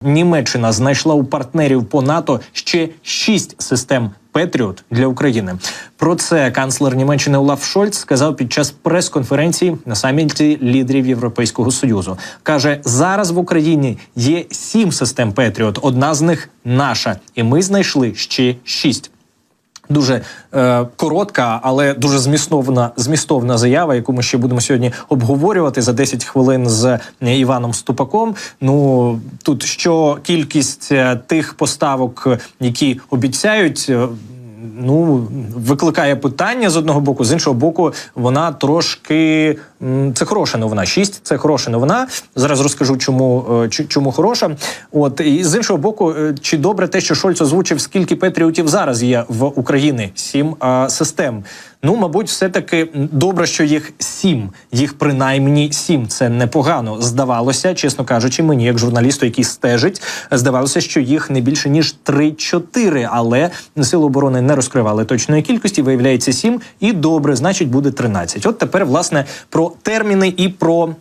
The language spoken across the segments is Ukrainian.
Німеччина знайшла у партнерів по НАТО ще 6 систем «Петріот» для України. Про це канцлер Німеччини Олаф Шольц сказав під час прес-конференції на саміті лідерів Європейського Союзу. Каже, зараз в Україні є 7 систем «Петріот», одна з них наша, і ми знайшли ще 6. Дуже коротка, але дуже змістовна заява, яку ми ще будемо сьогодні обговорювати за 10 хвилин з Іваном Ступаком. Ну, тут що кількість тих поставок, які обіцяють, ну, викликає питання з одного боку, з іншого боку, вона це хороша новина. 6 – це хороша новина. Зараз розкажу, чому хороша. От, і з іншого боку, чи добре те, що Шольц озвучив, скільки «Петріотів» зараз є в Україні? 7 систем. Ну, мабуть, все-таки добре, що їх 7. Їх принаймні 7. Це непогано. Здавалося, чесно кажучи, мені, як журналісту, який стежить, здавалося, що їх не більше, ніж 3-4. Але Сили оборони не розкривали точної кількості. Виявляється 7. І добре, значить, буде 13. От тепер, власне, про терміни і про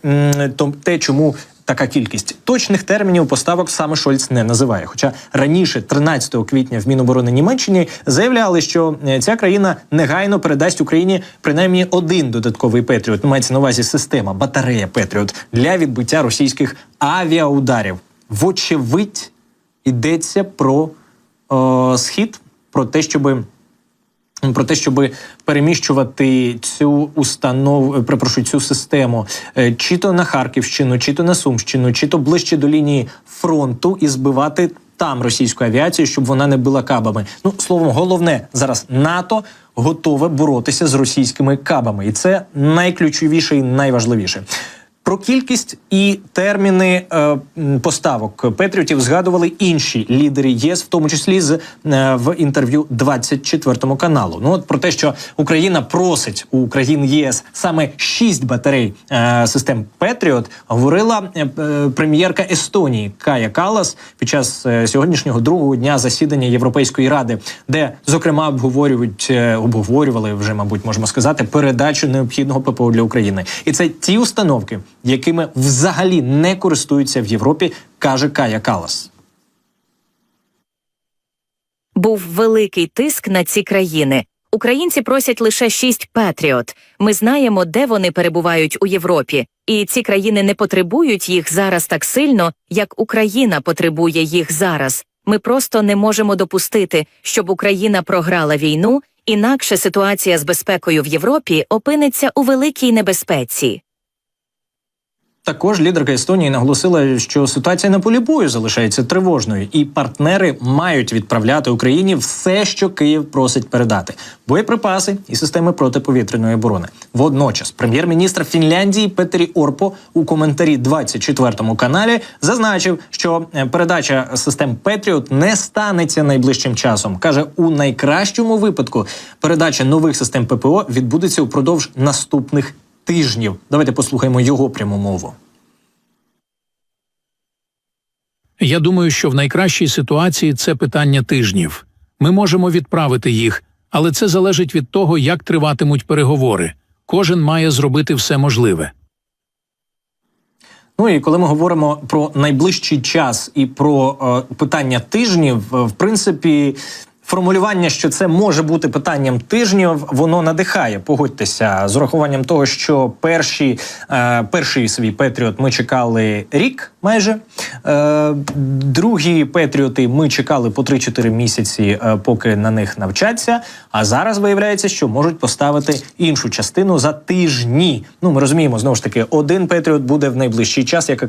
те, чому така кількість. Точних термінів поставок саме Шольц не називає. Хоча раніше, 13 квітня, в Міноборони Німеччини заявляли, що ця країна негайно передасть Україні принаймні 1 додатковий «Петріот». Мається на увазі система, батарея «Петріот» для відбиття російських авіаударів. Вочевидь, йдеться про схід, про те, щоб переміщувати цю систему чи то на Харківщину, чи то на Сумщину, чи то ближче до лінії фронту і збивати там російську авіацію, щоб вона не била кабами. Ну, словом, головне, зараз НАТО готове боротися з російськими кабами. І це найключовіше і найважливіше. Про кількість і терміни поставок «Петріотів» згадували інші лідери ЄС, в тому числі в інтерв'ю 24 каналу. Ну от про те, що Україна просить у країн ЄС саме 6 батарей систем «Петріот», говорила прем'єрка Естонії Кая Каллас під час сьогоднішнього другого дня засідання Європейської ради, де, зокрема, обговорювали вже, мабуть, можемо сказати, передачу необхідного ППО для України. І це ті установки, якими взагалі не користуються в Європі, каже Кая Каллас. Був великий тиск на ці країни. Українці просять лише 6 «Петріот». Ми знаємо, де вони перебувають у Європі. І ці країни не потребують їх зараз так сильно, як Україна потребує їх зараз. Ми просто не можемо допустити, щоб Україна програла війну, інакше ситуація з безпекою в Європі опиниться у великій небезпеці. Також лідерка Естонії наголосила, що ситуація на полі бою залишається тривожною, і партнери мають відправляти Україні все, що Київ просить передати – боєприпаси і системи протиповітряної оборони. Водночас прем'єр-міністр Фінляндії Петері Орпо у коментарі 24 каналі зазначив, що передача систем «Петріот» не станеться найближчим часом. Каже, у найкращому випадку передача нових систем ППО відбудеться упродовж наступних тижнів. Давайте послухаємо його пряму мову. Я думаю, що в найкращій ситуації це питання тижнів. Ми можемо відправити їх, але це залежить від того, як триватимуть переговори. Кожен має зробити все можливе. Ну і коли ми говоримо про найближчий час і про питання тижнів, в принципі, формулювання, що це може бути питанням тижнів, воно надихає, погодьтеся, з урахуванням того, що перший свій «Петріот» ми чекали рік майже, другі «Петріоти» ми чекали по 3-4 місяці, поки на них навчаться, а зараз виявляється, що можуть поставити іншу частину за тижні. Ну, ми розуміємо, знову ж таки, один «Петріот» буде в найближчий час, як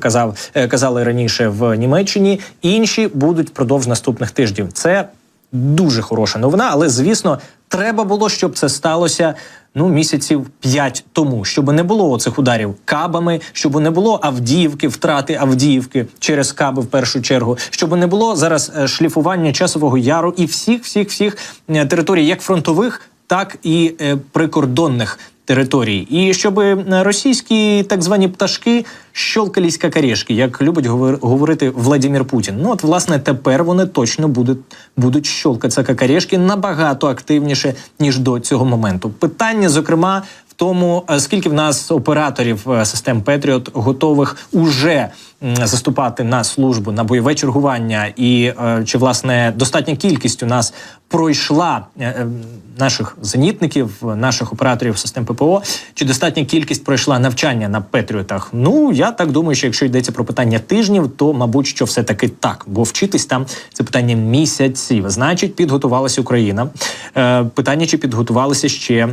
казали раніше в Німеччині, інші будуть впродовж наступних тижнів. Це дуже хороша новина, але, звісно, треба було, щоб це сталося, місяців 5 тому. Щоб не було оцих ударів кабами, щоб не було Авдіївки, втрати Авдіївки через каби в першу чергу, щоб не було зараз шліфування Часового Яру і всіх територій, як фронтових, так і прикордонних територій. І щоб російські так звані пташки щолкались як орешки, як любить говорити Владимир Путін. Ну от, власне, тепер вони точно будуть щолкатися як орешки набагато активніше, ніж до цього моменту. Питання, зокрема, в тому, скільки в нас операторів систем «Петріот» готових уже заступати на службу, на бойове чергування, і чи власне достатня кількість у нас пройшла наших зенітників, наших операторів систем ППО, чи достатня кількість пройшла навчання на Петріотах? Ну, я так думаю, що якщо йдеться про питання тижнів, то, мабуть, що все-таки так, бо вчитись там це питання місяців. Значить, підготувалася Україна. Питання, чи підготувалися ще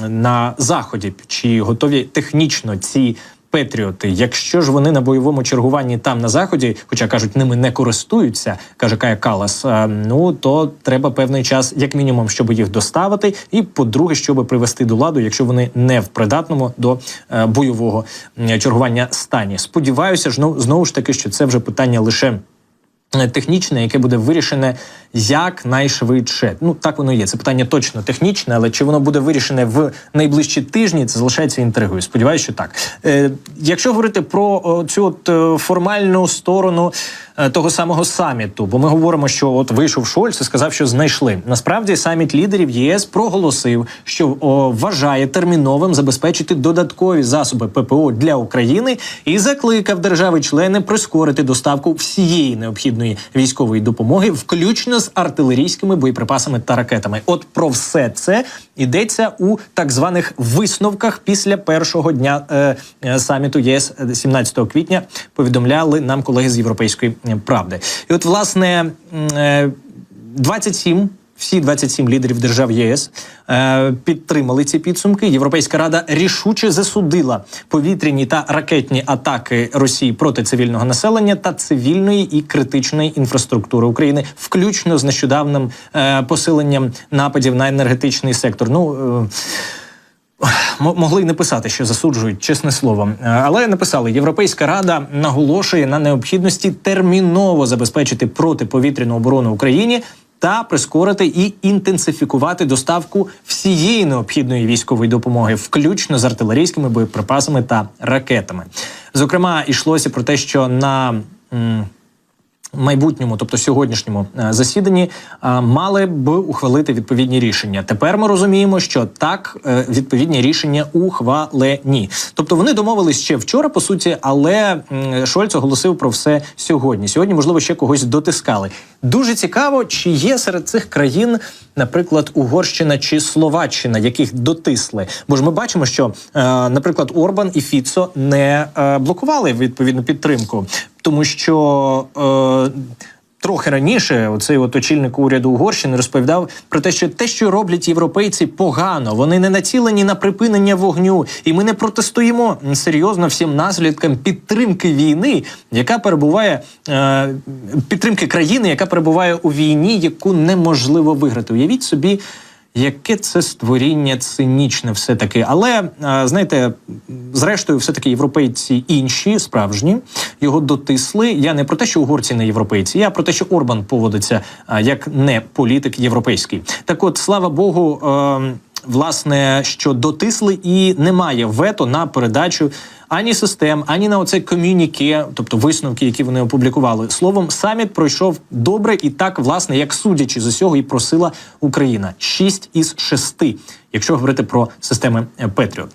на Заході, чи готові технічно ці Петріоти. Якщо ж вони на бойовому чергуванні там на Заході, хоча, кажуть, ними не користуються, каже Кая Каллас, ну, то треба певний час, як мінімум, щоб їх доставити, і, по-друге, щоб привести до ладу, якщо вони не в придатному до бойового чергування стані. Сподіваюся, знову ж таки, що це вже питання лише технічне, яке буде вирішене якнайшвидше. Ну, так воно є. Це питання точно технічне, але чи воно буде вирішене в найближчі тижні, це залишається інтригою. Сподіваюся, що так. Якщо говорити про цю формальну сторону того самого саміту, бо ми говоримо, що от вийшов Шольц і сказав, що знайшли. Насправді, саміт лідерів ЄС проголосив, що вважає терміновим забезпечити додаткові засоби ППО для України і закликав держави-члени прискорити доставку всієї необхідної військової допомоги, включно з артилерійськими боєприпасами та ракетами. От про все це йдеться у так званих висновках після першого дня саміту ЄС 17 квітня, повідомляли нам колеги з Європейської правди. І от, власне, всі 27 лідерів держав ЄС підтримали ці підсумки. Європейська Рада рішуче засудила повітряні та ракетні атаки Росії проти цивільного населення та цивільної і критичної інфраструктури України, включно з нещодавним посиленням нападів на енергетичний сектор. Могли й не писати, що засуджують, чесне слово. Але написали, Європейська Рада наголошує на необхідності терміново забезпечити протиповітряну оборону Україні та прискорити і інтенсифікувати доставку всієї необхідної військової допомоги, включно з артилерійськими боєприпасами та ракетами. Зокрема, йшлося про те, що на майбутньому, тобто сьогоднішньому засіданні, мали б ухвалити відповідні рішення. Тепер ми розуміємо, що так, відповідні рішення ухвалені. Тобто вони домовились ще вчора, по суті, але Шольц оголосив про все сьогодні. Сьогодні, можливо, ще когось дотискали. Дуже цікаво, чи є серед цих країн, наприклад, Угорщина чи Словаччина, яких дотисли. Бо ж ми бачимо, що, наприклад, Орбан і Фіцо не блокували відповідну підтримку, тому що трохи раніше оцей очільник уряду Угорщини розповідав про те, що роблять європейці, погано. Вони не націлені на припинення вогню. І ми не протистоїмо серйозно всім наслідкам підтримки війни, яка перебуває, підтримки країни, яка перебуває у війні, яку неможливо виграти. Уявіть собі, яке це створіння цинічне все-таки. Але, знаєте, зрештою, все-таки європейці інші, справжні, його дотисли. Я не про те, що угорці не європейці, я про те, що Орбан поводиться як не політик європейський. Так от, слава Богу, власне, що дотисли і немає вето на передачу ані систем, ані на оце ком'юніке, тобто висновки, які вони опублікували. Словом, саміт пройшов добре і так, власне, як судячи з усього, і просила Україна. 6 із 6, якщо говорити про системи Петріот.